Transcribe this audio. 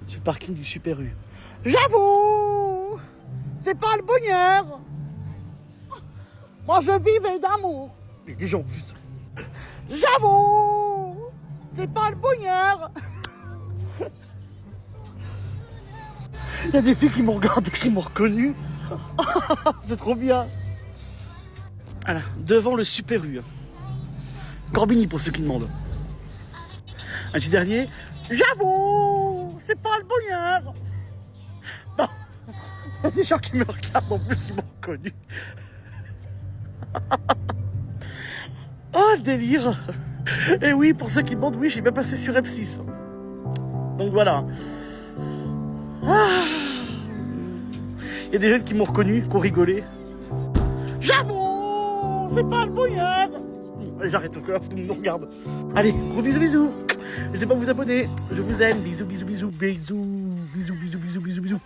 sur le parking du Super U. J'avoue, c'est pas le bonheur. Moi, je vivais d'amour. Mais des gens en plus. J'avoue, c'est pas le bonheur. Il y a des filles qui m'ont regardé, qui m'ont reconnu. C'est trop bien. Voilà, devant le Super U. Corbigny pour ceux qui demandent. Un petit dernier. J'avoue, c'est pas le bonheur. Bon, il y a des gens qui me regardent en plus qui m'ont reconnu. Oh, le délire. Et oui, pour ceux qui demandent, oui, j'ai bien passé sur M6. Donc voilà. Ah. Il y a des jeunes qui m'ont reconnu, qui ont rigolé. J'avoue, c'est pas le bonheur. Allez, j'arrête encore, tout le monde nous regarde. Allez, gros bisous, bisous. N'hésitez pas à vous abonner. Je vous aime. Bisous, bisous, bisous, bisous. Bisous, bisous, bisous, bisous, bisous.